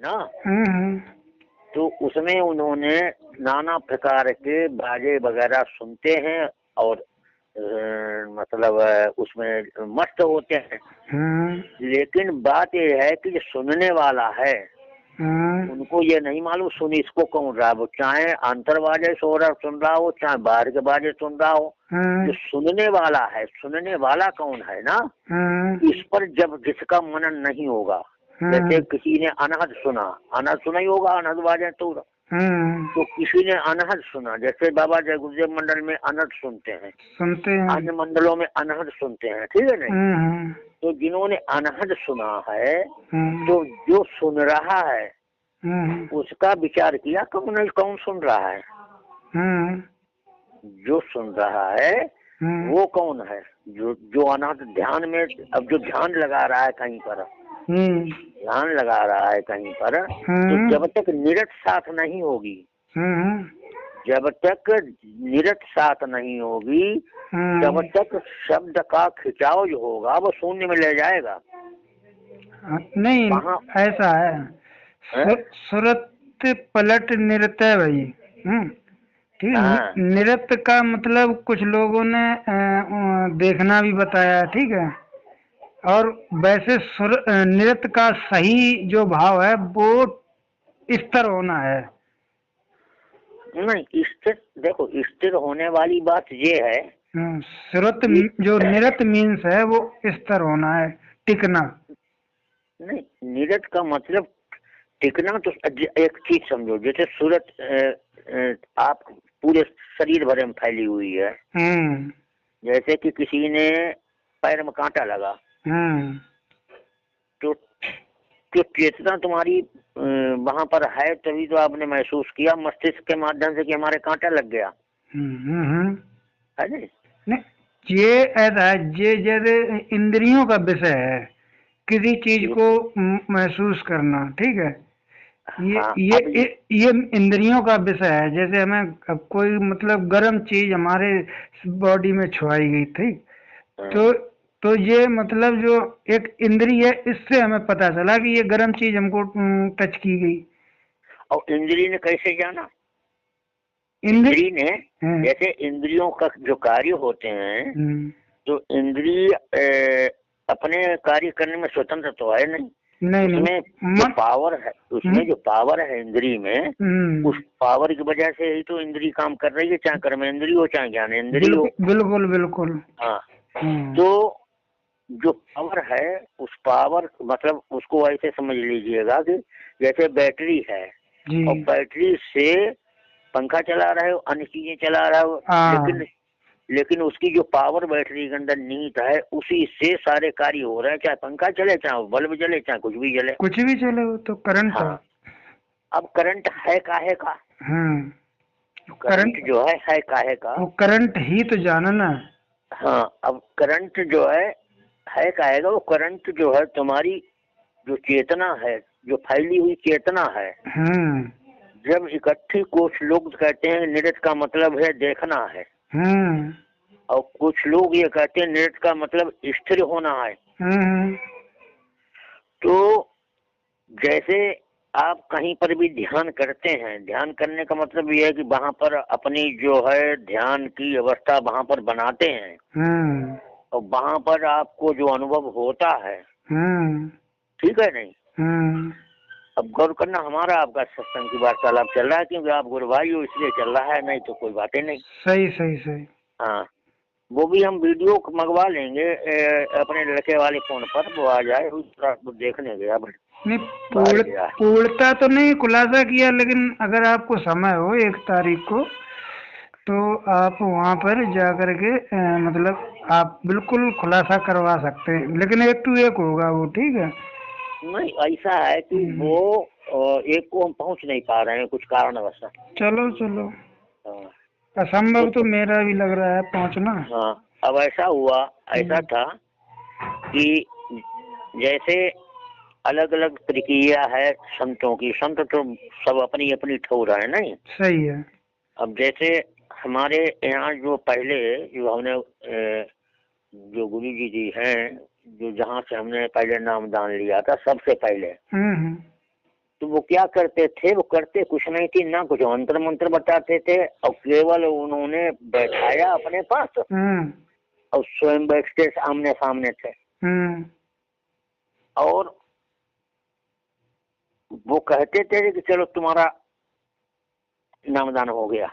ना। हम्म। तो उसमें उन्होंने नाना प्रकार के बाजे वगैरह सुनते हैं और मतलब उसमें मस्त होते हैं। लेकिन बात यह है कि जो सुनने वाला है उनको ये नहीं मालूम सुन इसको कौन रहा है, वो चाहे अंतर बाजे सुन रहा हो, चाहे बाहर के बाजे सुन रहा हो, जो सुनने वाला है, सुनने वाला कौन है ना, इस पर जब जिसका मनन नहीं होगा, जैसे किसी ने अनहद सुना ही होगा, अनहद बाजे तो किसी ने अनहद सुना, जैसे बाबा जय गुरुदेव मंडल में अनहद सुनते हैं, अन्य मंडलों में अनहद सुनते हैं, ठीक है नहीं। तो जिन्होंने अनहद सुना है तो जो सुन रहा है उसका विचार किया कौन सुन रहा है, जो सुन रहा है वो कौन है, जो अनहद ध्यान में, अब जो ध्यान लगा रहा है कहीं पर, ध्यान लगा रहा है कहीं पर, तो जब तक निरत साथ नहीं होगी, जब तक निरत साथ नहीं होगी तब तक शब्द का खिंचाव जो होगा वो शून्य में ले जाएगा। नहीं ऐसा है, सुरत पलट नृत्य भाई। ठीक है। नृत्य का मतलब कुछ लोगों ने देखना भी बताया, ठीक है। और वैसे नृत्य का सही जो भाव है वो स्थिर होना है। नहीं स्थिर, देखो स्थिर होने वाली बात ये है, सुरत जो नृत्य मीन्स है वो स्थिर होना है, टिकना नहीं। नृत्य का मतलब टिकना, तो एक चीज समझो, जैसे सूरत आप पूरे शरीर भर में फैली हुई है, जैसे कि किसी ने पैर में कांटा लगा, तो चेतना तुम्हारी वहां पर है, तभी तो आपने महसूस किया मस्तिष्क के माध्यम से कि हमारे कांटा लग गया, है नहीं। ये ऐसा है, ये जैसे इंद्रियों का विषय है, किसी चीज को महसूस करना, ठीक है। ये इंद्रियों का विषय है। जैसे हमें कोई मतलब गर्म चीज हमारे बॉडी में छुआई गई थी, तो ये मतलब जो एक इंद्रिय है, इससे हमें पता चला कि ये गर्म चीज हमको टच की गई। और इंद्रिय ने कैसे जाना? इंद्रिय ने, जैसे इंद्रियों का जो कार्य होते हैं, तो इंद्रिय अपने कार्य करने में स्वतंत्र तो है नहीं, उसमें जो पावर है, उसमें जो पावर है इंद्रिय में, उस पावर की वजह से ही तो इंद्रिय काम कर रही है, चाहे कर्म इंद्रिय हो चाहे ज्ञान इंद्रिय हो। बिल्कुल बिल्कुल। हाँ, तो जो पावर है उस पावर मतलब उसको ऐसे समझ लीजिएगा कि जैसे बैटरी है और बैटरी से पंखा चला रहे हो, अन्य चीजें चला रहे हो, लेकिन उसकी जो पावर बैटरी के अंदर निहित है उसी से सारे कार्य हो रहे हैं, चाहे पंखा चले, चाहे बल्ब जले, चाहे कुछ भी जले, कुछ भी चले, वो तो करंट है। अब करंट है काहे का? करंट जो है काहे का? वो करंट ही तो जानना। हाँ, अब करंट जो है काहे का? वो करंट जो है तुम्हारी जो चेतना है, जो फैली हुई चेतना है, जब इकट्ठी, कुछ लोग कहते हैं नृत्य का मतलब है देखना है, और कुछ लोग ये कहते हैं नृत्य का मतलब स्थिर होना है। तो जैसे आप कहीं पर भी ध्यान करते हैं, ध्यान करने का मतलब ये है कि वहां पर अपनी जो है ध्यान की अवस्था वहां पर बनाते हैं, और वहां पर आपको जो अनुभव होता है, ठीक है नहीं। अब गौर करना, हमारा आपका सत्संग की वार्तालाप चल रहा है क्योंकि आप गुरु भाई हो इसलिए चल रहा है, नहीं तो कोई बातें नहीं। सही सही सही। हाँ, वो भी हम वीडियो मंगवा लेंगे अपने लड़के वाले फोन पर, वो आ जाए, देखने गया नहीं, पूर्णता तो नहीं खुलासा किया, लेकिन अगर आपको समय हो 1 तारीख को तो आप वहाँ पर जाकर के मतलब आप बिल्कुल खुलासा करवा सकते हैं, लेकिन 1 to 1 होगा वो, ठीक है। नहीं ऐसा है कि वो एक को हम पहुंच नहीं पा रहे हैं कुछ कारणवश। चलो असंभव तो मेरा भी लग रहा है पहुंचना। हाँ, अब ऐसा हुआ, ऐसा था कि जैसे अलग अलग प्रक्रिया है संतों की, संत तो सब अपनी अपनी ठोर है, नहीं सही है। अब जैसे हमारे यहाँ जो पहले जो हमने जो गुरु जी हैं, जो जहाँ से हमने पहले नामदान लिया था सबसे पहले, तो वो क्या करते थे, वो करते कुछ नहीं थी ना, कुछ मंत्र मंत्र बताते थे, और केवल उन्होंने बैठाया अपने पास और स्वयं बैठते आमने सामने थे। और वो कहते थे कि चलो तुम्हारा नामदान हो गया।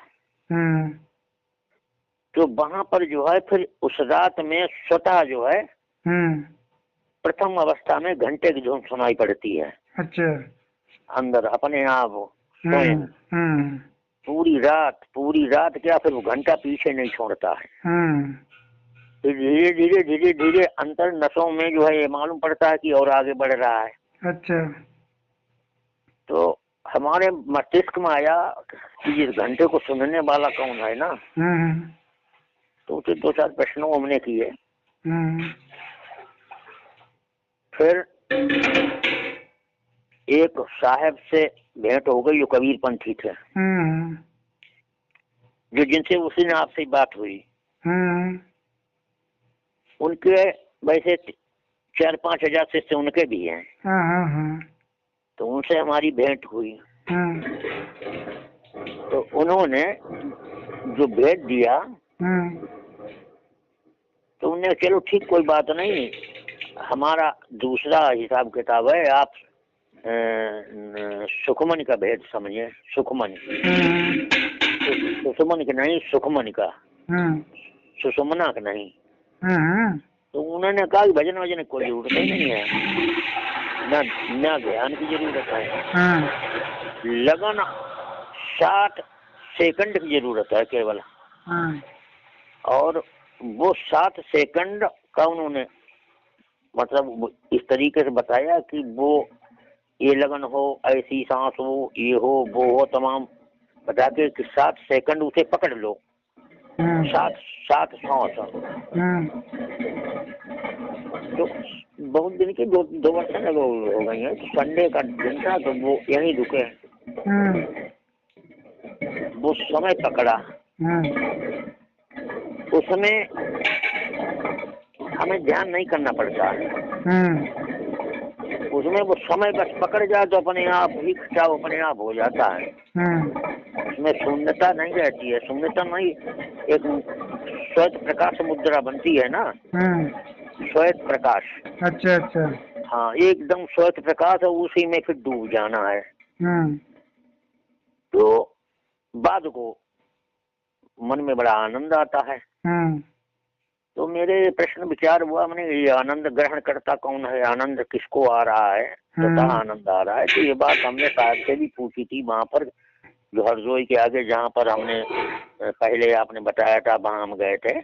तो वहां पर जो है फिर उस रात में स्वतः जो है प्रथम अवस्था में घंटे की धुन सुनाई पड़ती है। अच्छा। अंदर अपने आप स्वयं पूरी रात क्या, फिर वो घंटा पीछे नहीं छोड़ता है। फिर धीरे धीरे धीरे धीरे अंतर नसों में जो है ये मालूम पड़ता है कि और आगे बढ़ रहा है। अच्छा। तो हमारे मस्तिष्क में आया कि इस घंटे को सुनने वाला कौन है ना। तो उसे 2-4 प्रश्नों हमने किए। फिर एक साहब से भेंट हो गई, जो कबीर पंथी थे, जो जिनसे उसी ने आपसे बात हुई। उनके वैसे 4-5 हजार शिष्य उनके भी हैं। तो उनसे हमारी भेंट हुई। तो उन्होंने जो भेंट दिया, तो उन्हें चलो ठीक, कोई बात नहीं, हमारा दूसरा हिसाब किताब है, आप सुखमन का भेद समझिए। सुखमन, सुषमन का नहीं, सुखमन का, सुषमना का नहीं। तो उन्होंने कहा कि भजन वजन की कोई जरूरत ही नहीं है, ना ध्यान की जरूरत है, लगन 60 सेकंड की जरूरत है केवल। और वो 7 सेकंड का उन्होंने मतलब इस तरीके से बताया कि वो ये लगन हो, ऐसी सांस हो, ये हो, वो हो, तमाम बता के कि 7 सेकंड उसे पकड़ लो। 7 सांस। तो बहुत दिन की 2 वर्ष हो गई है। तो संडे का दिन था, तो वो यहीं रुके। वो समय पकड़ा, उसमें हमें ध्यान नहीं करना पड़ता है। उसमें वो समय बस पकड़ जाए तो अपने आप ही खिंचाव अपने आप हो जाता है। उसमें शून्यता नहीं रहती है। शून्यता नहीं, एक श्वेत प्रकाश मुद्रा बनती है ना, श्वेत प्रकाश। अच्छा अच्छा। हाँ, एकदम श्वेत प्रकाश है, उसी में फिर डूब जाना है। तो बाद को मन में बड़ा आनंद आता है। तो मेरे प्रश्न विचार हुआ, मैंने ये आनंद ग्रहण करता कौन है, आनंद किसको आ रहा है, तथा आनंद आ रहा है। तो ये बात हमने साहब से भी पूछी थी वहां पर, जो हरजोई के आगे जहाँ पर हमने पहले आपने बताया था, वहां हम गए थे।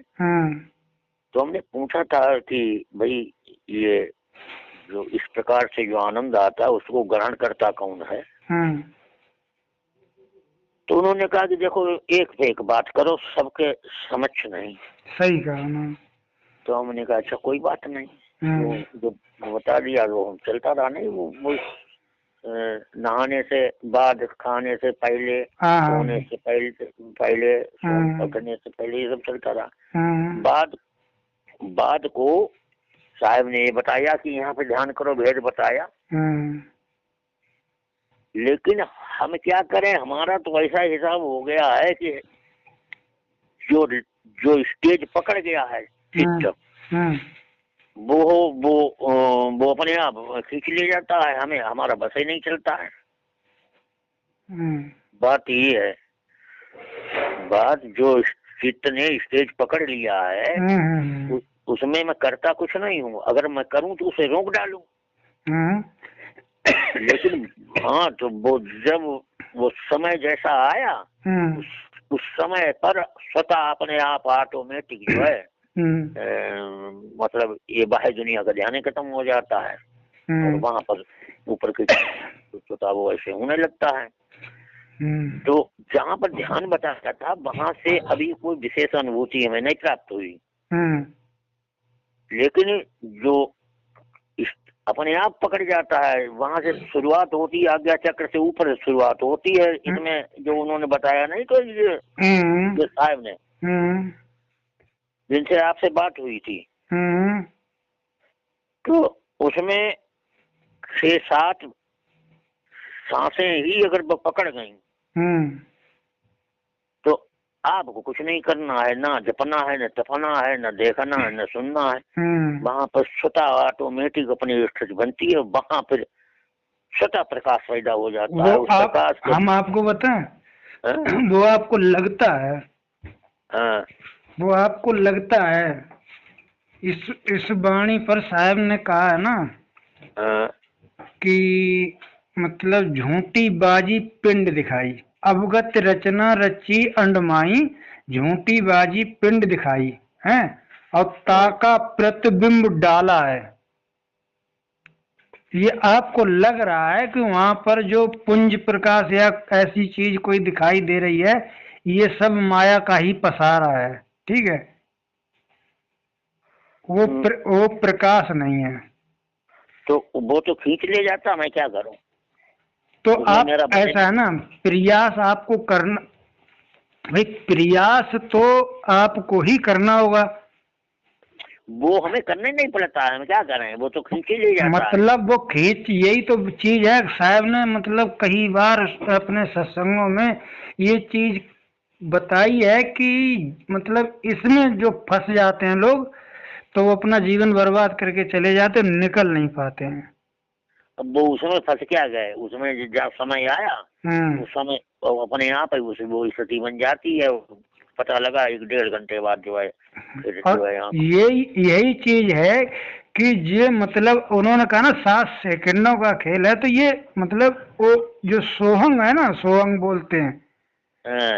तो हमने पूछा था कि भाई ये जो इस प्रकार से जो आनंद आता है उसको ग्रहण करता कौन है। तो उन्होंने कहा कि देखो, एक से एक बात करो, सबके समक्ष नहीं। सही कहा ना। तो हमने कहा अच्छा कोई बात नहीं, जो बता दिया वो हम चलता रहा। नहीं, वो नहाने से बाद, खाने से पहले, सोने से पहले पकड़ने से पहले, ये सब चलता रहा। बाद को साहब ने ये बताया कि यहाँ पे ध्यान करो, भेद बताया। लेकिन हम क्या करें, हमारा तो ऐसा हिसाब हो गया है कि जो स्टेज पकड़ गया है चित्त, वो अपने आप खींच ले जाता है, हमें हमारा बस ही नहीं चलता है। बात ये है, बात जो चित्त ने स्टेज पकड़ लिया है, उसमें मैं करता कुछ नहीं हूँ। अगर मैं करूँ तो उसे रोक डालूं। लेकिन हाँ, तो वो जब वो समय जैसा आया, उस समय पर स्वतः अपने आप ऑटोमेटिक जो है मतलब ये बाह्य दुनिया का ध्यान खत्म हो जाता है, और वहां पर ऊपर की स्वतः वो ऐसे होने लगता है। तो जहाँ पर ध्यान बताया था, वहां से अभी कोई विशेष अनुभूति हमें नहीं प्राप्त हुई। लेकिन जो अपने आप पकड़ जाता है, वहां से शुरुआत होती है, आज्ञा चक्र से ऊपर शुरुआत होती है। इसमें जो उन्होंने बताया नहीं, तो ये साहब ने, जिनसे आपसे बात हुई थी, तो उसमें 6-7 सांसें ही अगर पकड़ गई तो आपको कुछ नहीं करना है, ना जपना है, न तपना है, न देखना है, न सुनना है। वहां पर स्वतः ऑटोमेटिक अपनी स्थिति बनती है, वहां पर स्वतः प्रकाश पैदा हो जाता है। उस प्रकाश को हम आपको बताएं, वो आपको लगता है, वो आपको लगता है, इस वाणी पर साहब ने कहा है ना कि मतलब झूठी बाजी पिंड दिखाई, अवगत रचना रची अंडमाई, झूठी बाजी पिंड दिखाई है, और ताका प्रतिबिंब डाला है। ये आपको लग रहा है कि वहां पर जो पुंज प्रकाश या ऐसी चीज कोई दिखाई दे रही है, ये सब माया का ही पसारा है, ठीक है। वो प्रकाश नहीं है, तो वो तो खींच ले जाता, मैं क्या करूं? तो आप ऐसा है ना, प्रयास आपको करना भाई, प्रयास तो आपको ही करना होगा। वो हमें करने नहीं पड़ता है, हम क्या करें, वो तो खींच ही ले जाता मतलब है। वो खींच, यही तो चीज है साहब ने मतलब कई बार अपने सत्संगों में ये चीज बताई है कि मतलब इसमें जो फंस जाते हैं लोग, तो वो अपना जीवन बर्बाद करके चले जाते, निकल नहीं पाते हैं। अब वो उसमें फंस क्या गए, उसमें जब समय आया उस समय अपने आप ही वो स्थिति बन जाती है, पता लगा 1-1.5 घंटे बाद जो है फिर जो है यही चीज है कि ये मतलब उन्होंने कहा ना 7 सेकंडों का खेल है, तो ये मतलब वो जो सोहंग है ना, सोहंग बोलते हैं,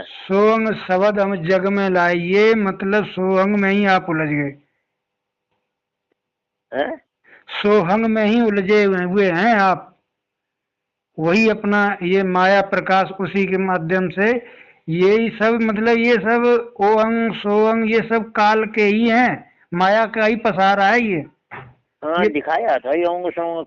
सोहंग शब्द हम जग में लाए, ये मतलब सोहंग में ही आप उलझ गए, सोहंग में ही उलझे हुए हैं आप। वही अपना ये माया प्रकाश, उसी के माध्यम से यही सब मतलब ये सब ओहंग सोहंग ये सब काल के ही हैं, माया का ही पसारा है ये। ये दिखाया था ये ओंग सोंग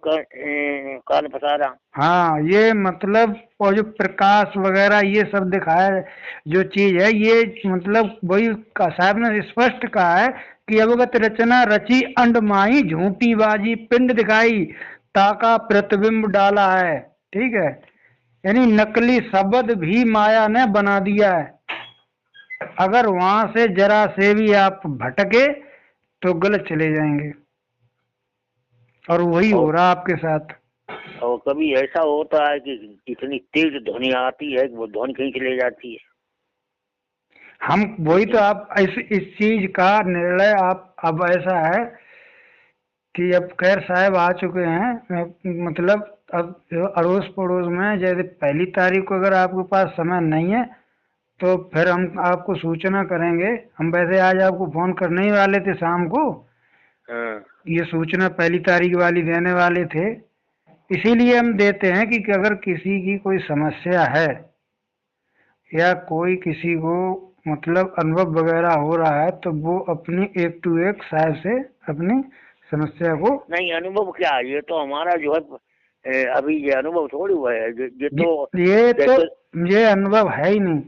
काल पसारा। हाँ, ये मतलब और जो प्रकाश वगैरह ये सब दिखाया जो चीज है, ये मतलब वही साहब ने स्पष्ट कहा है कि अवगत रचना रची अंडमाई, झूठी बाजी पिंड दिखाई, ताका प्रतिबिंब डाला है, ठीक है। यानी नकली शब्द भी माया ने बना दिया है। अगर वहां से जरा से भी आप भटके तो गलत चले जाएंगे, और वही हो रहा आपके साथ। और कभी ऐसा होता है कि इतनी तेज ध्वनि आती है कि वो ध्वनि खींच ले जाती है। हम वही तो आप इस चीज का निर्णय आप अब ऐसा है कि अब खैर साहब आ चुके हैं, मतलब अब अड़ोस पड़ोस में जैसे 1 तारीख को अगर आपके पास समय नहीं है तो फिर हम आपको सूचना करेंगे। हम वैसे आज आपको फोन करने ही वाले थे शाम को, ये सूचना 1 तारीख वाली देने वाले थे, इसीलिए हम देते हैं कि अगर किसी की कोई समस्या है या कोई किसी को मतलब अनुभव वगैरह हो रहा है तो वो अपनी 1 to 1 साहब से अपनी समस्या को। नहीं अनुभव क्या, ये तो हमारा जो है अभी ये अनुभव थोड़ी हुआ है, ये अनुभव है ही नहीं।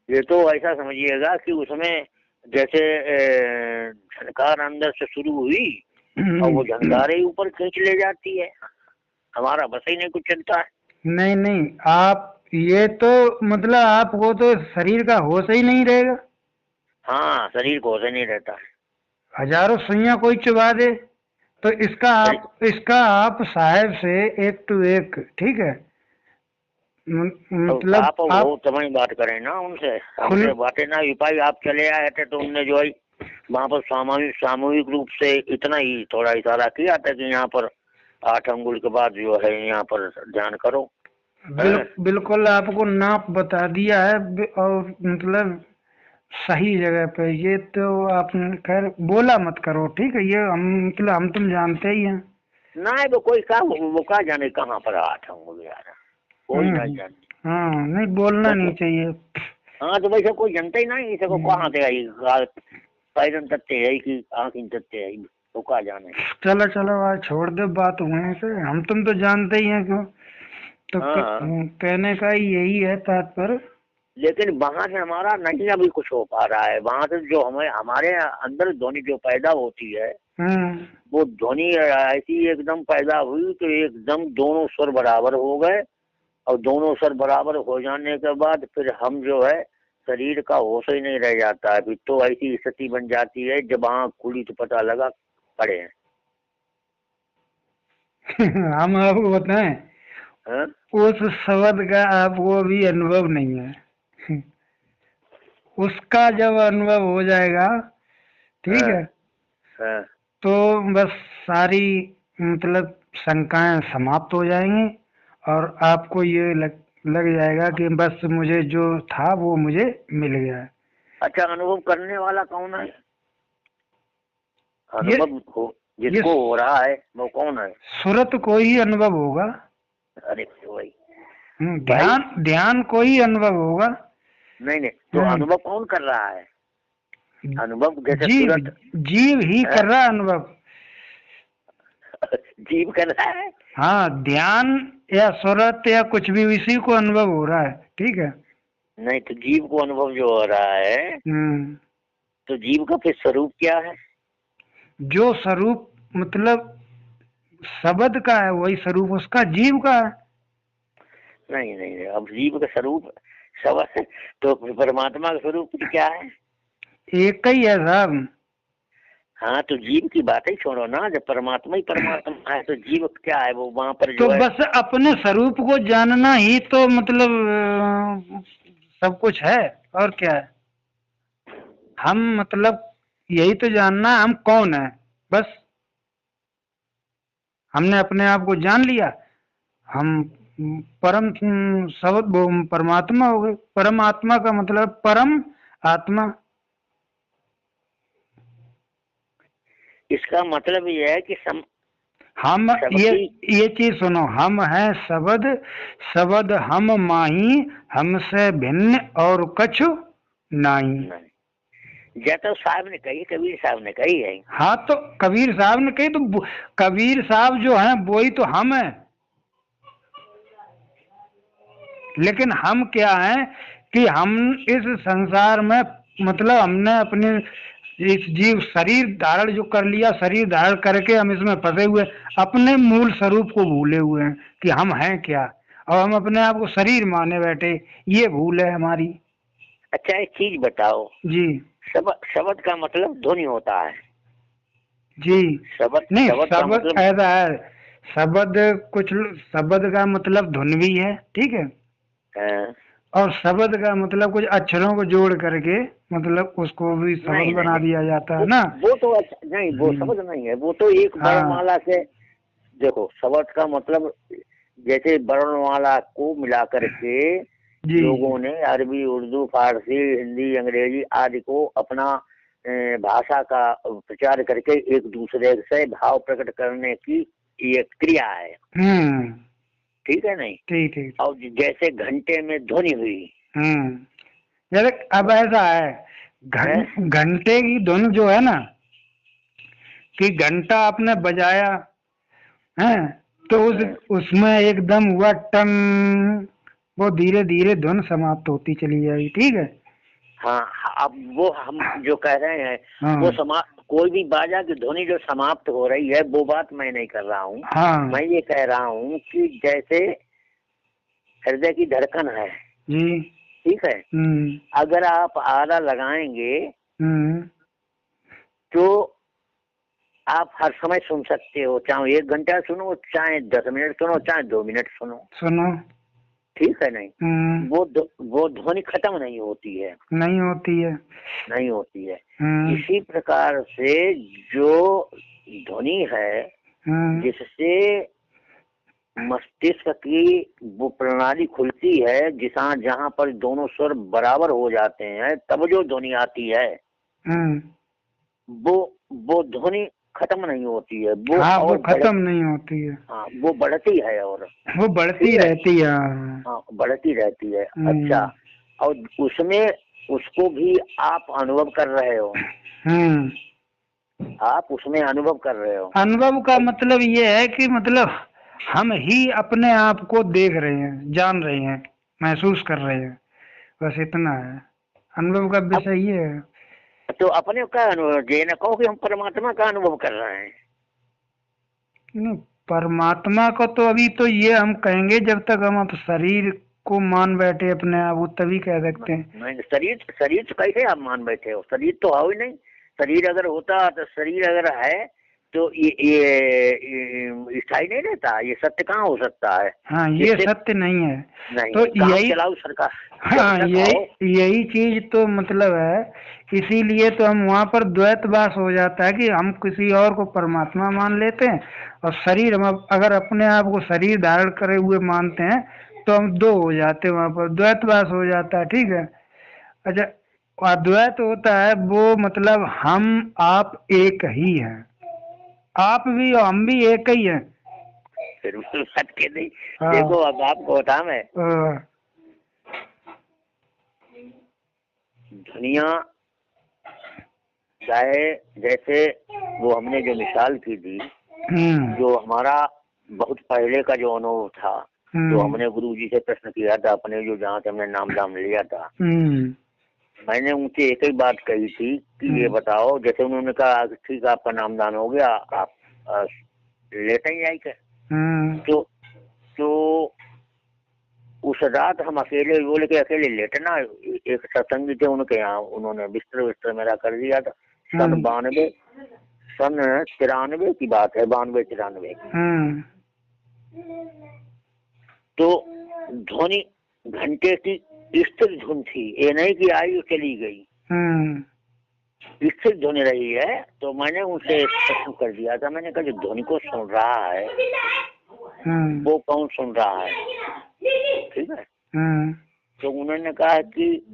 ये तो ऐसा समझिएगा कि उसमें जैसे झनकार अंदर से शुरू हुई और वो झनकारे ऊपर खींच ले जाती है, हमारा बस ही नहीं कुछ चलता है। नहीं नहीं, आप ये तो मतलब आपको तो शरीर का होश ही नहीं रहेगा। हाँ, शरीर को होश ही नहीं रहता है। हजारों सुइयां कोई चुबा दे तो इसका आप साहब से 1 to 1, ठीक है, मतलब आप वो समझ बात करें ना उनसे, हमसे बातें ना पाई। आप चले आए थे तो उनने जो है वहाँ पर सामूहिक रूप से इतना ही थोड़ा इशारा किया था कि यहाँ पर 8 अंगुल के बाद जो है यहाँ पर ध्यान करो। बिल्कुल आपको नाप बता दिया है और मतलब सही जगह पे। ये तो आपने खैर बोला मत करो, ठीक है, ये हम तुम जानते ही हैं ना। वो कोई वो का जाने कहाँ पर 8 अंगुल यार, कोई नहीं जानते। हाँ, नहीं बोलना नहीं चाहिए। हाँ तो वैसे कोई जानता ही नहीं, इसे को कहाँ से आई पैदन तत्ते है कि आँखिन तत्ते है, तो का जाने। चलो आज छोड़ दे बात वहीं से, हम तुम तो जानते ही हैं क्यों, तो कहने का ही यही है तात्पर्य। लेकिन वहां से हमारा नहीं अभी कुछ हो पा रहा है। वहां से जो हमारे अंदर ध्वनि जो पैदा होती है वो ध्वनि ऐसी एकदम पैदा हुई तो एकदम दोनों स्वर बराबर हो गए और दोनों स्वर बराबर हो जाने के बाद फिर हम जो है शरीर का होश ही नहीं रह जाता है। फिर तो ऐसी स्थिति बन जाती है जब आँख खुली तो पता लगा पड़े हैं। हम आपको बताएं, हाँ? उस शब्द का आपको अभी अनुभव नहीं है। उसका जब अनुभव हो जाएगा, ठीक है, हाँ। तो बस सारी मतलब शंकाएं समाप्त हो जाएंगी और आपको ये लग जाएगा कि बस मुझे जो था वो मुझे मिल गया है। अच्छा, अनुभव करने वाला कौन है? ये अनुभव हो जिसको हो रहा है वो कौन है? सूरत को ही अनुभव होगा। अरे भाई, ध्यान को ही अनुभव होगा। नहीं, तो अनुभव कौन कर रहा है? अनुभव जैसे जीव ही कर रहा है अनुभव। जीव कर रहा है। हाँ, ध्यान या सूरत या कुछ भी इसी को अनुभव हो रहा है, ठीक है। नहीं तो जीव को अनुभव जो हो रहा है, तो जीव का फिर स्वरूप क्या है? जो स्वरूप मतलब शब्द का है वही स्वरूप उसका जीव का है। नहीं, अब जीव का स्वरूप शब्द तो परमात्मा का स्वरूप क्या है? एक ही है साहब। हाँ, तो जीव की बात ही छोड़ो ना, जब परमात्मा ही परमात्मा है तो जीव क्या है? वो वहाँ पर तो जो है बस अपने स्वरूप को जानना ही तो मतलब सब कुछ है, और क्या है। हम मतलब यही तो जानना हम कौन है, बस हमने अपने आप को जान लिया, हम परम शब्द परमात्मा हो गए। परमात्मा का मतलब परम आत्मा। इसका मतलब ये है कि हम ये चीज सुनो, हम हैं शब्द, शब्द हम माही, हमसे भिन्न और कछु नहीं। या तो साहब ने कही, कबीर साहब ने कही है। हाँ, तो कबीर साहब ने कही, तो कबीर साहब जो हैं वो ही तो हम हैं। लेकिन हम क्या हैं कि हम इस संसार में मतलब हमने अपने इस जीव शरीर धारण जो कर लिया, शरीर धारण करके हम इसमें फंसे हुए, अपने मूल स्वरूप को भूले हुए हैं कि हम हैं क्या, और हम अपने आप को शरीर माने बैठे, ये भूल है हमारी। अच्छा, एक चीज बताओ जी। शब्द का मतलब ध्वनि होता है जी। शब्द नहीं, शब्द का मतलब ऐसा है, शब्द कुछ शब्द का मतलब धुन भी है, ठीक है। और शब्द का मतलब कुछ अक्षरों को जोड़ करके मतलब उसको भी शब्द बना दिया जाता है ना। वो तो नहीं, वो शब्द नहीं है, वो तो एक वर्णमाला से। देखो, शब्द का मतलब जैसे वर्णमाला को मिला करके लोगों ने अरबी, उर्दू, फारसी, हिंदी, अंग्रेजी आदि को अपना भाषा का प्रचार करके एक दूसरे से भाव प्रकट करने की ये क्रिया है। ठीक है नहीं? ठीक। और जैसे घंटे में ध्वनि हुई। जैसे अब ऐसा है, घंटे की धुन जो है ना, कि घंटा आपने बजाया है तो उसमें एकदम हुआ टंग, वो धीरे धीरे धुन समाप्त होती चली जाएगी, ठीक है। हाँ, अब वो हम जो कह रहे हैं वो कोई भी बाजा की ध्वनि जो समाप्त हो रही है वो बात मैं नहीं कर रहा हूँ। मैं ये कह रहा हूँ कि जैसे हृदय की धड़कन है जी, ठीक है, अगर आप आला लगाएंगे तो आप हर समय सुन सकते हो, चाहे 1 घंटा सुनो, चाहे 10 मिनट सुनो, चाहे 2 मिनट सुनो, ठीक है नहीं? वो ध्वनि खत्म नहीं होती है। इसी प्रकार से जो ध्वनि है जिससे मस्तिष्क की वो प्रणाली खुलती है, जहाँ पर दोनों स्वर बराबर हो जाते हैं तब जो ध्वनि आती है वो ध्वनि खत्म नहीं होती है, वो खत्म नहीं होती है। हाँ, वो बढ़ती है और वो बढ़ती रहती है। हाँ, बढ़ती रहती है। अच्छा, और उसमें उसको भी आप अनुभव कर रहे हो। आप उसमें अनुभव कर रहे हो। अनुभव का मतलब ये है कि मतलब हम ही अपने आप को देख रहे हैं, जान रहे हैं, महसूस कर रहे हैं, बस इतना है अनुभव का विषय ये है। तो अपने का अनुभव, ये न कहो कि हम परमात्मा का अनुभव कर रहे हैं। नहीं, परमात्मा को तो अभी तो ये हम कहेंगे जब तक हम अब शरीर को मान बैठे अपने आप, वो तभी कह सकते हैं। नहीं, शरीर शरीर तो कैसे आप मान बैठे हो? शरीर तो है ही नहीं। शरीर अगर होता तो शरीर अगर है तो ये स्थायी नहीं रहता। ये सत्य कहाँ हो सकता है? हाँ, ये सत्य नहीं है। नहीं, तो यही चलाओ सरकार। हाँ, यही चीज तो मतलब है। इसीलिए तो हम वहाँ पर द्वैतवास हो जाता है कि हम किसी और को परमात्मा मान लेते हैं और शरीर, हम अगर अपने आप को शरीर धारण करे हुए मानते हैं तो हम दो हो जाते हैं, वहाँ पर द्वैतवास हो जाता है। ठीक है। अच्छा, अद्वैत होता है वो मतलब हम आप एक ही हैं, आप भी और हम भी एक ही हैं। फिर बात के नहीं। हाँ। देखो अब आपको बता मैं, दुनिया चाहे जैसे वो हमने जो मिसाल की थी, जो हमारा बहुत पहले का जो अनुभव था, जो हमने गुरु जी से प्रश्न किया था अपने, जो जहाँ से हमने नाम दाम लिया था, मैंने उनसे एक ही बात कही थी कि ये बताओ, जैसे उन्होंने कहा ठीक है आपका नाम दान हो गया, आप लेते ही आई क्या? तो उस रात हम अकेले, बोले के अकेले लेटना, एक सत्संगी थे उनके यहाँ, उन्होंने बिस्तर मेरा कर दिया था। सन 93 की बात है, 92-93 तो ध्वनि घंटे की स्थिर धुन थी, ये नहीं कि आई चली गई, स्थिर ध्वनि रही है। तो मैंने उनसे प्रश्न कर दिया था, मैंने कहा जो ध्वनि को सुन रहा है वो कौन सुन रहा है? ठीक है। तो उन्होंने कहा कि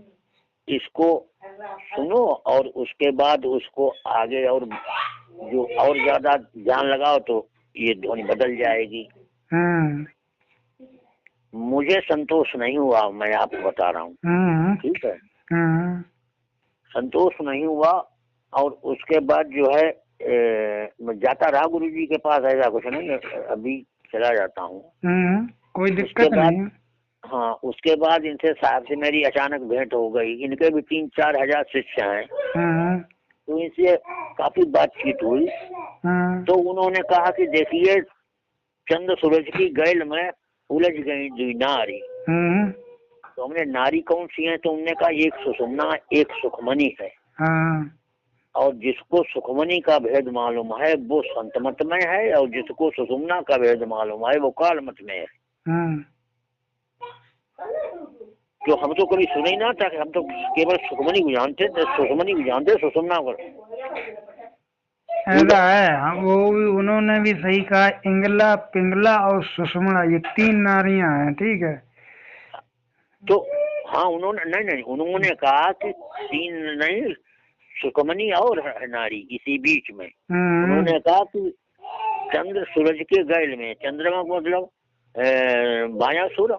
इसको सुनो और उसके बाद उसको आगे और जो और ज्यादा ध्यान लगाओ तो ये ध्वनि बदल जाएगी। मुझे संतोष नहीं हुआ, मैं आपको बता रहा हूँ। ठीक है। संतोष नहीं हुआ और उसके बाद जो है मैं जाता रहा गुरु जी के पास, ऐसा कुछ नहीं, अभी चला जाता हूँ, कोई दिक्कत नहीं। हाँ, उसके बाद इनसे साहब से मेरी अचानक भेंट हो गई। इनके भी 3-4 हजार शिष्य हैं, तो इनसे काफी बातचीत हुई। तो उन्होंने कहा कि देखिए चंद्र सूरज की गैल में उलझ गई दुई नारी। तो हमने नारी कौन सी है? तो उन्होंने कहा एक सुषुम्ना एक सुखमनी है, और जिसको सुखमनी का भेद मालूम है वो संतमत में है, और जिसको सुषुम्ना का भेद मालूम है वो कालमत में है। जो हम तो कभी सुने ही ना था, कि हम तो केवल सुखमनी को जानते थे, सुखमनी को जानते, सुषुम्ना को। ऐसा है, वो उन्होंने भी सही कहा, इंगला पिंगला और सुषुम्ना, ये 3 नारियां हैं। ठीक है। तो हाँ, उन्होंने नहीं उन्होंने कहा कि 3 नहीं, सुखमनी और नारी इसी बीच में। उन्होंने कहा कि चंद्र सूरज के गैल में, चंद्रमा को मतलब बाया सूर,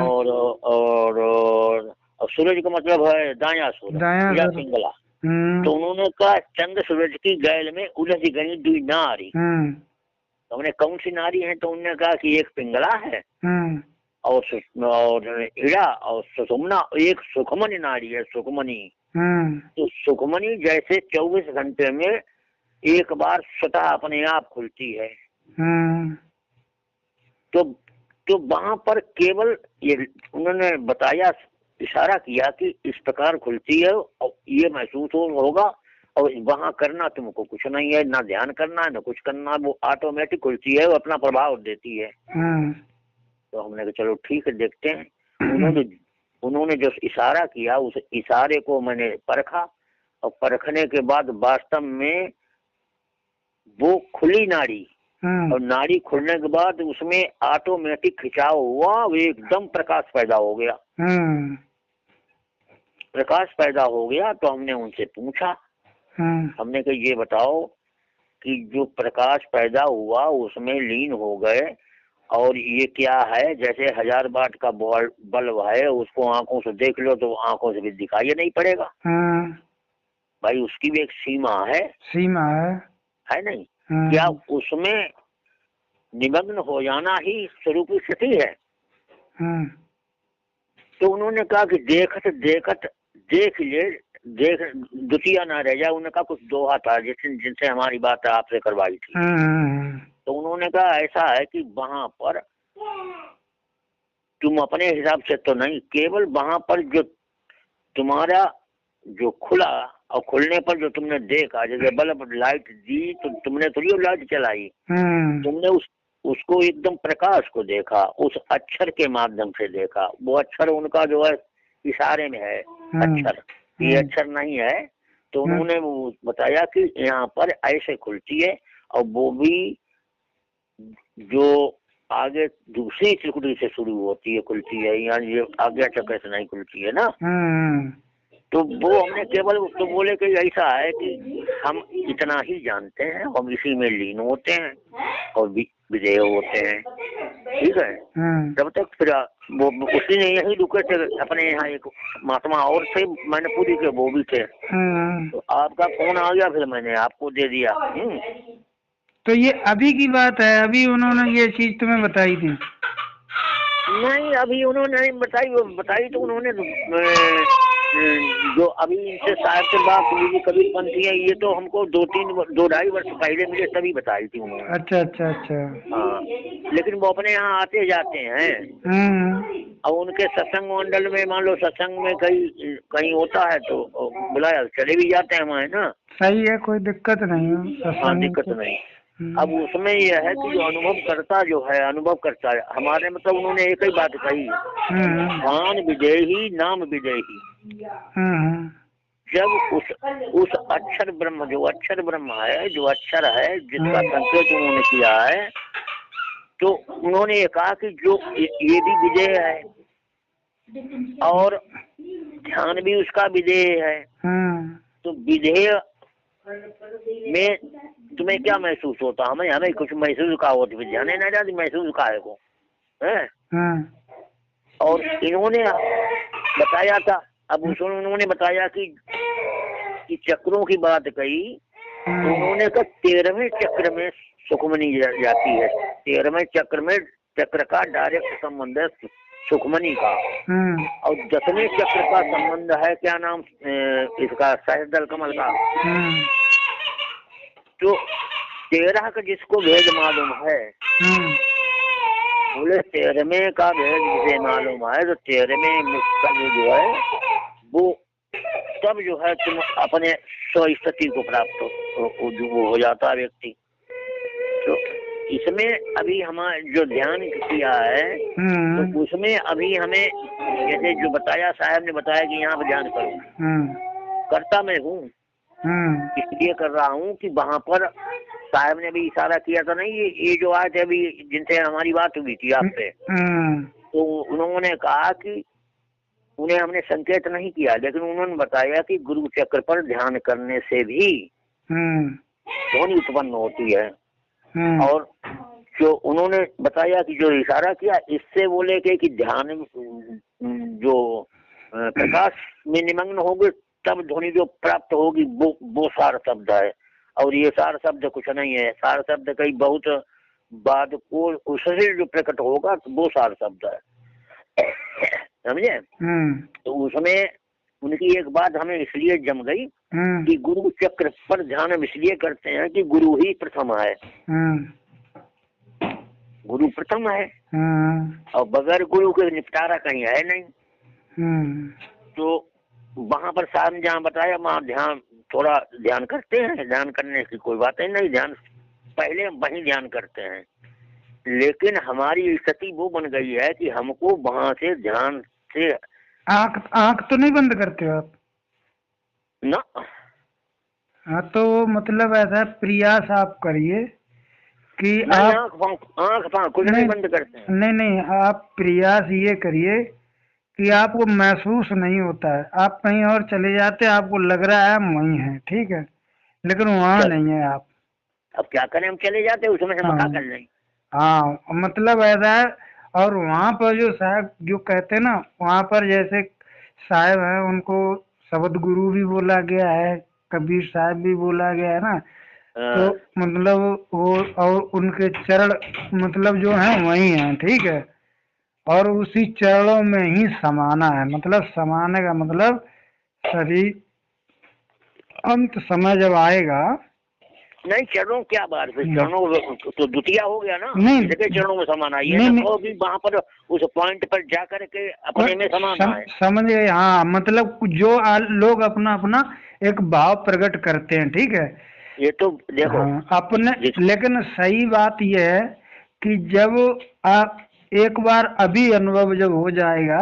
और सूरज का मतलब है दाया सूर, पिंगला। तो उन्होंने कहा चंद्र सूरज की गैल में उलझ गई दुई नारी। तो हमने कौन सी नारी है? तो उन्होंने कहा कि एक पिंगला है और इड़ा और सुषुम्ना, एक सुखमनी नारी है, सुखमनी। तो सुखमनी जैसे 24 घंटे में एक बार स्वतः अपने आप खुलती है। तो वहां पर केवल ये उन्होंने बताया, इशारा किया कि इस प्रकार खुलती है और ये महसूस होगा, और वहां करना तुमको कुछ नहीं है, ना ध्यान करना है ना कुछ करना, वो ऑटोमेटिक खुलती है, वो अपना प्रभाव देती है। तो हमने कहा चलो ठीक है, देखते हैं। उन्होंने जो इशारा किया उस इशारे को मैंने परखा, और परखने के बाद वास्तव में वो खुली नाड़ी, और नाड़ी खुलने के बाद उसमें ऑटोमेटिक खिंचाव हुआ, वो एकदम प्रकाश पैदा हो गया। प्रकाश पैदा हो गया तो हमने उनसे पूछा, हमने कहा ये बताओ कि जो प्रकाश पैदा हुआ उसमें लीन हो गए, और ये क्या है? जैसे 1000 वाट का बल्ब है, उसको आंखों से देख लो तो आंखों से भी दिखाई नहीं पड़ेगा। भाई उसकी भी एक सीमा है नहीं? क्या उसमें निमग्न हो जाना ही स्वरूप स्थिति है? तो उन्होंने कहा कि देखत देख ले, देख द्वितीय ना रह जाए। उन्होंने कहा कुछ दोहा था जिनसे हमारी बात आपसे करवाई थी। तो उन्होंने कहा ऐसा है कि वहां पर तुम अपने हिसाब से तो नहीं, केवल वहां पर जो तुम्हारा जो खुला और खुलने पर जो तुमने देखा, जैसे बल्ब लाइट दी तो तुमने थोड़ी लाइट चलाई, तुमने उसको एकदम प्रकाश को देखा, उस अक्षर के माध्यम से देखा। वो अक्षर उनका जो है इशारे में है अक्षर, ये अक्षर नहीं है। तो उन्होंने वो बताया कि यहाँ पर ऐसे खुलती है, और वो भी जो आगे दूसरी त्रिकुटी से शुरू होती है खुलती है, यानी ये आज्ञा चक्र से नहीं खुलती है ना। तो वो हमने केवल तो बोले कि ऐसा है कि हम इतना ही जानते हैं, हम इसी में लीन होते हैं और विजय होते हैं, ठीक है। जब तक फिर वो उसी ने यही रुके थे। अपने यहाँ एक महात्मा और थे मैनपुरी के, वो भी थे। तो आपका फोन आ गया, फिर मैंने आपको दे दिया। तो ये अभी की बात है? अभी उन्होंने ये चीज तुम्हें बताई थी? नहीं, अभी उन्होंने नहीं बताई। वो बताई तो उन्होंने जो अभी इनसे साहब से बात हुई कभी पंथी है, ये तो हमको 2-2.5 वर्ष पहले मिले तभी बताई थी उन्होंने। अच्छा अच्छा अच्छा। हाँ, लेकिन वो अपने यहाँ आते जाते हैं। और उनके सत्संग मंडल में मान लो सत्संग में कहीं होता है तो बुलाया, चले भी जाते हैं हमारे ना। सही है, कोई दिक्कत नहीं है। हाँ, दिक्कत नहीं। अब उसमें यह है कि जो अनुभव करता जो है, अनुभव करता है हमारे, मतलब उन्होंने एक ही बात कही, ध्यान विदेही नाम विदेही। जब उस अक्षर ब्रह्म, जो अक्षर ब्रह्म है, जो अक्षर है, जिसका संकेत उन्होंने किया है, तो उन्होंने ये कहा कि जो ये भी विदेह है और ध्यान भी उसका विदेह है। तो विधेय में तुम्हें क्या महसूस होता? हमें कुछ महसूस का होती, ध्यान नहीं जाती महसूस का है को है। और इन्होंने बताया था, अब उन्होंने बताया कि चक्रों की बात कही। उन्होंने कहा 13वें चक्र में सुखमनी जाती है। 13वें चक्र में चक्र का डायरेक्ट संबंध है सुखमनी का। और 10वें चक्र का संबंध है, क्या नाम इसका, सहस्त्रदल कमल का। तो 13 का जिसको भेद मालूम है, बोले 13वें का भेद जिसे मालूम है, तो 13वें जो है वो तब जो है तुम अपने स्वस्थिति को प्राप्त हो जाता है व्यक्ति। तो इसमें अभी हमारे जो ध्यान किया है, तो उसमें अभी हमें जैसे जो बताया साहब ने बताया कि यहाँ पर ध्यान करो, करता मैं हूँ, इसलिए कर रहा हूँ कि वहाँ पर साहब ने भी इशारा किया था। नहीं, ये जो आए थे अभी जिनसे हमारी बात हुई थी आपसे, तो उन्होंने कहा कि उन्हें हमने संकेत नहीं किया, लेकिन उन्होंने बताया कि गुरु चक्र पर ध्यान करने से भी ध्वनि उत्पन्न होती है। और जो उन्होंने बताया कि जो इशारा किया, इससे बोले कि ध्यान जो प्रकाश में निमग्न होगे तब ध्वनि जो प्राप्त होगी वो सार शब्द है। और ये सार शब्द कुछ नहीं है, सार शब्द कई बहुत बाद को उससे जो प्रकट होगा तो वो सार शब्द है, समझे। तो उसमें उनकी एक बात हमें इसलिए जम गई कि गुरु चक्र पर ध्यान हम इसलिए करते हैं कि गुरु ही प्रथम है, गुरु प्रथम है, और बगैर गुरु के निपटारा कहीं है नहीं। तो वहां पर साहब ने जहाँ बताया वहाँ ध्यान थोड़ा ध्यान करते हैं, ध्यान करने की कोई बात नहीं, ध्यान पहले वहीं ध्यान करते हैं। लेकिन हमारी स्थिति वो बन गई है कि हमको वहां से ध्यान से आँख तो नहीं बंद करते हो आप ना। हाँ, तो मतलब ऐसा प्रयास आप करिए कि आप आँख कुछ नहीं बंद करते हैं। नहीं, आप प्रयास ये करिए कि आपको महसूस नहीं होता है, आप कहीं और चले जाते हैं, आपको लग रहा है हम वहीं हैं, ठीक है, लेकिन वहाँ नहीं है आप। अब क्या करें, हम चले जाते हैं उसमें, हम क्या कर लें। हाँ, मतलब ऐसा है। और वहाँ पर जो साहब जो कहते हैं ना, वहाँ पर जैसे साहब है उनको शब्द गुरु भी बोला गया है, कबीर साहब भी बोला गया है ना। तो मतलब वो और उनके चरण मतलब जो है वही है, ठीक है, और उसी चरणों में ही समाना है। मतलब समाने का मतलब शरीर अंत समय जब आएगा नहीं चरणों क्या बात, फिर चरणों तो द्वितीया हो गया ना, नहीं चरणों में समान आइए ना, तो अभी वहाँ पर उस पॉइंट पर जा करके अपने में समान आए। समझ गए, हाँ, मतलब जो लोग अपना अपना एक भाव प्रकट करते हैं, ठीक है, ये तो देखो। हाँ, अपने, लेकिन सही बात यह है कि जब आप एक बार अभी अनुभव जब हो जाएगा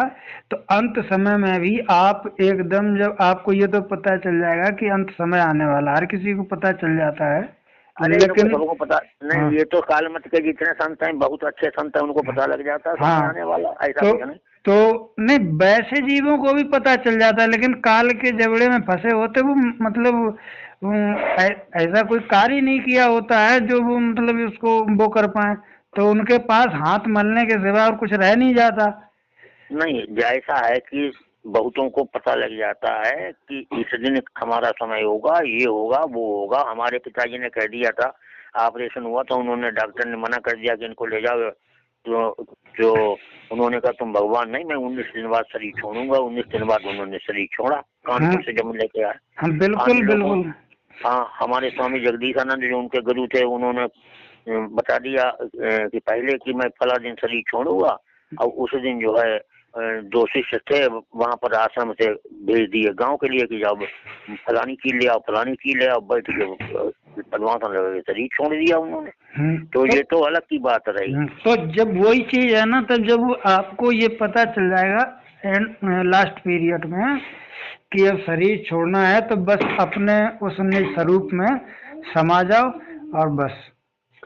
तो अंत समय में भी आप एकदम, जब आपको ये तो पता चल जाएगा कि अंत समय आने वाला, हर किसी को पता चल जाता है। अरे लेकिन सबको पता नहीं, हाँ, ये तो कालमत के जितने संत हैं, बहुत अच्छे संत हैं, उनको पता लग जाता है समय आने वाला, ऐसा कुछ नहीं। तो नहीं, वैसे जीवों को भी पता चल जाता है, लेकिन काल के जबड़े में फंसे होते वो, मतलब ऐसा कोई कार्य नहीं किया होता है जो वो मतलब उसको वो कर पाए, तो उनके पास हाथ मलने के सिवा और कुछ रह नहीं जाता। नहीं, जैसा है कि बहुतों को पता लग जाता है कि इस दिन हमारा समय होगा, ये होगा, वो होगा। हमारे पिताजी ने कह दिया था, ऑपरेशन हुआ तो उन्होंने, डॉक्टर ने मना कर दिया कि इनको ले जाओ, तो जो उन्होंने कहा तुम भगवान नहीं, मैं 19 दिन बाद शरीर छोड़ूंगा। 19 दिन बाद उन्होंने शरीर छोड़ा, कानपुर से जब लेके आए। हाँ, बिल्कुल बिल्कुल। हाँ, हमारे स्वामी जगदीशानंद जो उनके गुरु थे, उन्होंने बता दिया कि पहले कि मैं फला दिन शरीर छोड़ूंगा, और उस दिन जो है 2 शिष्य थे वहां पर आश्रम से भेज दिए गांव के लिए कि जाओ फलानी चीज ले आओ, फलानी चीज ले आओ, बैठ के परमात्मा शरीर छोड़ दिया उन्होंने। तो ये तो अलग की बात रही। तो जब वही चीज है ना, तब जब आपको ये पता चल जाएगा लास्ट पीरियड में कि अब शरीर छोड़ना है, तो बस अपने उस निज स्वरूप में समा जाओ, और बस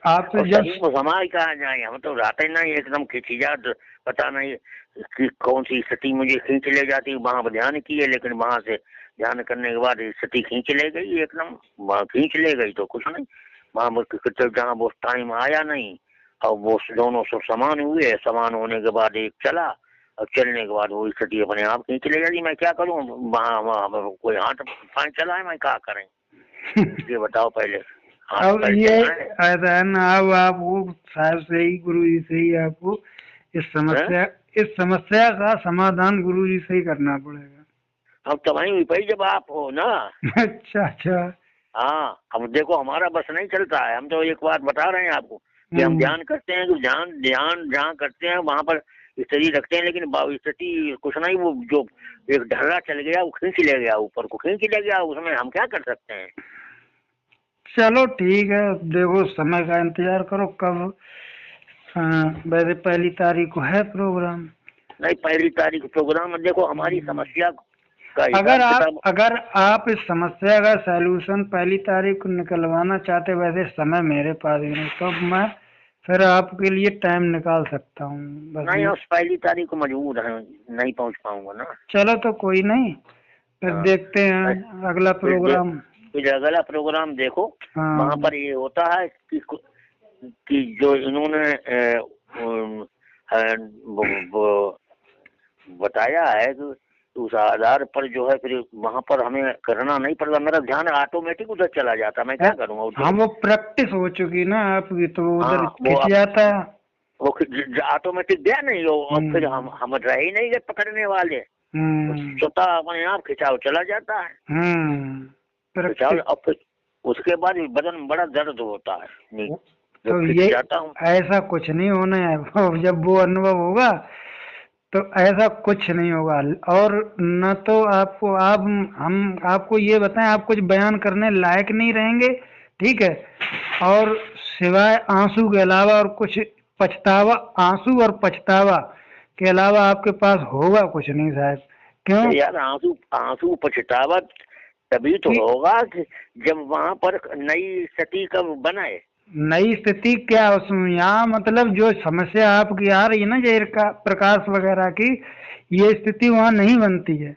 आप तो जब समाज कहाँ जाए, हम तो रहते नहीं एकदम खिंचिजा, पता नहीं कि कौन सी स्थिति मुझे खींच ले जाती। वहां पर ध्यान किए, लेकिन वहां से ध्यान करने के बाद स्थिति खींच ले गई, एकदम वहाँ खींच ले गई तो कुछ नहीं, वहां जहाँ वो टाइम आया नहीं, और वो दोनों सब समान हुए, समान होने के बाद एक चला, और चलने के बाद वो स्थिति अपने आप खींच ले जाती। मैं क्या करूँ, वहाँ कोई हाथ पाँव चला है, मैं क्या करें ये बताओ पहले। अब ये ऐसा है ना, अब आप वो साहब से ही, गुरु जी से ही आपको इस समस्या का समाधान गुरु जी से ही करना पड़ेगा। अब तो वही भाई जब आप हो ना। अच्छा अच्छा। हाँ, अब देखो हमारा बस नहीं चलता है, हम तो एक बात बता रहे हैं आपको कि हम ध्यान करते हैं, कि ध्यान जहाँ करते हैं वहां पर स्थिति रखते हैं, लेकिन स्थिति कुछ नहीं, वो जो एक ढर्रा चल गया वो खींच ले गया, ऊपर को खींच ले गया, उसमें हम क्या कर सकते हैं। चलो ठीक है, देखो समय का इंतजार करो कब। वैसे 1 तारीख को है प्रोग्राम? नहीं, 1 तारीख प्रोग्राम, देखो हमारी समस्या का अगर आप इस समस्या का सलूशन 1 तारीख को निकलवाना चाहते, वैसे समय मेरे पास ही नहीं, तो मैं फिर आपके लिए टाइम निकाल सकता हूँ। नहीं, उस 1 तारीख को मजबूर है, नहीं पहुँच पाऊंगा ना। चलो तो कोई नहीं, फिर देखते हैं अगला प्रोग्राम। फिर अगला प्रोग्राम देखो, वहाँ पर ये होता है कि जो इन्होंने बताया है कि उस आधार पर जो है फिर वहाँ पर हमें करना नहीं पड़ता, मेरा ध्यान ऑटोमेटिक उधर चला जाता, मैं क्या करूँगा। हाँ, वो प्रैक्टिस हो चुकी ना आपकी, तो उधर खिंच जाता, वो ऑटोमेटिक गया नहीं, और फिर हम रह ही नहीं गए पकड़ने वाले, स्वतः अपने आप खिंचाव चला जाता है। खिंचाव, और फिर उसके बाद बदन बड़ा दर्द होता है। तो ये ऐसा कुछ नहीं होना है, जब वो अनुभव होगा तो ऐसा कुछ नहीं होगा। और न तो आपको हम आपको ये बताएं, आप कुछ बयान करने लायक नहीं रहेंगे, ठीक है, और सिवाय आंसू के अलावा और कुछ पछतावा, आंसू और पछतावा के अलावा आपके पास होगा कुछ नहीं शायद। क्यों यार, आंसू पछतावा तभी तो होगा कि जब वहाँ पर नई स्थिति कब बनाए। नई स्थिति क्या, उसमें यहाँ मतलब जो समस्या आपकी आ रही है ना, जहर का प्रकाश वगैरह की, ये स्थिति वहाँ नहीं बनती है।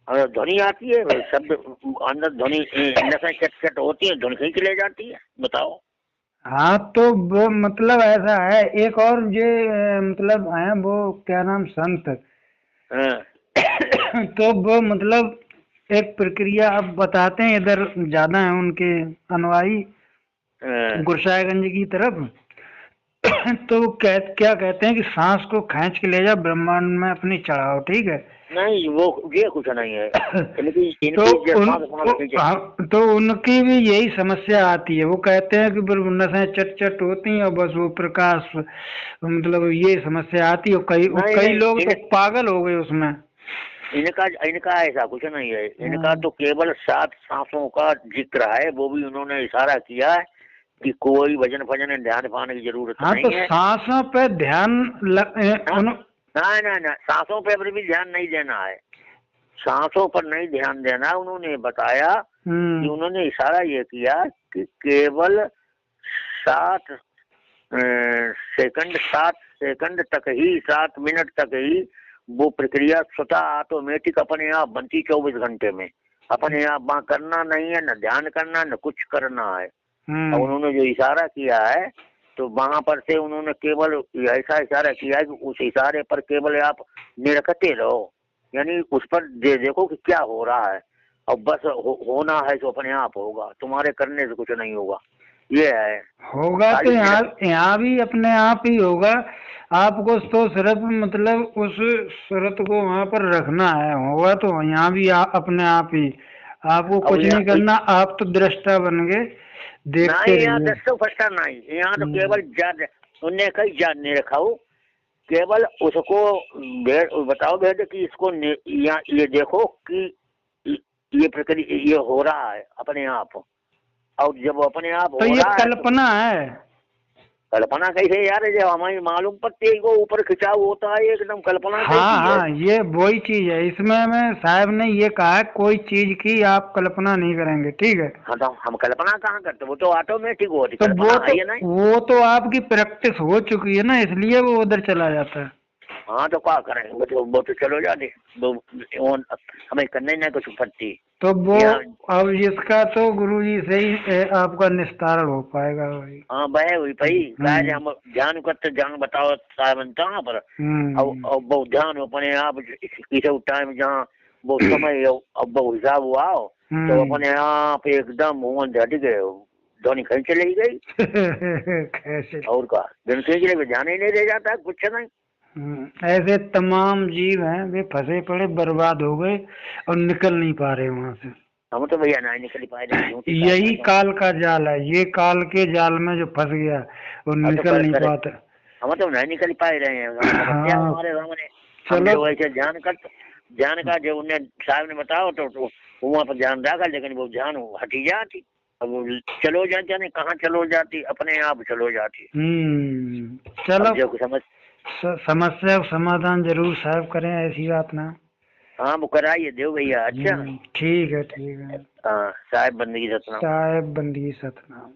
ध्वनि आती है, शब्द अंदर ध्वनि नसें चट होती है, ध्वनि खींच ले जाती है, बताओ। हाँ, तो वो मतलब ऐसा है, एक और ये मतलब है, वो क्या नाम, संत, तो वो मतलब एक प्रक्रिया अब बताते हैं, इधर ज्यादा है उनके अनुयायी गुरसाहिबगंज की तरफ। तो क्या कहते हैं कि सांस को खींच के ले जाओ ब्रह्मांड में अपनी चढ़ाओ, ठीक है। नहीं वो ये कुछ नहीं है। तो उनकी भी यही समस्या आती है। वो कहते हैं कि नसें चट चट होती हैं और बस वो प्रकाश, मतलब ये समस्या आती है। कई लोग तो पागल हो गए उसमें। इनका ऐसा कुछ नहीं है। इनका तो केवल 7 सांसों का जिक्र है। वो भी उन्होंने इशारा किया है कि कोई वजन फजन ध्यान पाने की जरूरत नहीं तो है। सांसों पे ध्यान नहीं, सांसों पे भी ध्यान नहीं देना है। सांसों पर नहीं ध्यान देना। उन्होंने बताया कि उन्होंने इशारा ये किया कि केवल 7 सेकंड तक ही, 7 मिनट तक ही वो प्रक्रिया स्वतः ऑटोमेटिक अपने आप बनती 24 घंटे में। अपने आप वहाँ करना नहीं है, न ध्यान करना, न कुछ करना है। और उन्होंने जो इशारा किया है तो वहां पर से उन्होंने केवल ऐसा इशारा किया है कि उस इशारे पर केवल आप निरखते रहो, यानी उस पर देखो कि क्या हो रहा है। और बस होना है तो अपने आप होगा, तुम्हारे करने से कुछ नहीं होगा। ये है, होगा तो यहाँ भी अपने आप ही होगा। आपको तो सिर्फ मतलब उस सूरत को वहाँ पर रखना है। होगा तो यहाँ भी अपने आप ही। आपको कुछ नहीं करना, आप तो दृष्टा बन गए, देखते रहिए। यहाँ दृष्टा फष्टा नहीं, यहाँ तो केवल उनने कहीं जान नहीं रखा हो। केवल उसको बताओ भेद कि इसको ये देखो कि ये प्रक्रिया ये हो रहा है अपने आप। और जब अपने आप तो ये कल्पना है। कल्पना कैसे यार, जब हमें मालूम पड़ती है वो ऊपर खिंचाव होता है एकदम, कल्पना हाँ, ये वही चीज है। इसमें मैं साहब ने ये कहा है कोई चीज की आप कल्पना नहीं करेंगे, ठीक है। हाँ, तो हम कल्पना कहाँ करते, वो तो ऑटोमेटिक होती। तो वो तो आपकी प्रैक्टिस हो चुकी है ना, इसलिए वो उधर चला जाता है। हाँ, तो क्या करें, वो तो चलो जाते, हमें करने ना कुछ पड़ती। तो वो अब इसका तो गुरुजी से ही आपका निस्तारण हो पाएगा भाई। हाँ बह हुई भाई, हम ध्यान करते, ध्यान बताओ साहब पर। अब वो ध्यान अपने आप किसी टाइम जहाँ वो समय अब वो हिसाब हुआ तो अपने आप एकदम मुंह झट गए, ध्वनि कहीं चली गई। और का दिन के लिए ध्यान ही नहीं रह जाता है, कुछ नहीं। ऐसे तमाम जीव हैं, वे फंसे पड़े बर्बाद हो गए और निकल नहीं पा रहे वहाँ से। हम तो भैया नहीं निकल पाए। यही काल का जाल है, ये काल के जाल में जो फंस गया और निकल नहीं पाता। हम तो नहीं निकल पा रहे हैं हमारे सामने। चलो ऐसे ध्यान का जो उन्हें साहब ने बताओ तो वहाँ पर ध्यान रखा, लेकिन वो ध्यान हटी जाती। अब वो चलो जाती, नहीं कहाँ चलो जाती, अपने आप चलो जाती। चलो समस्या का समाधान जरूर साहब करें, ऐसी बात ना। हाँ, वो कराइए देव भैया। अच्छा, ठीक है। हाँ, साहेब बंदगी सतनाम। साहेब बंदगी सतनाम।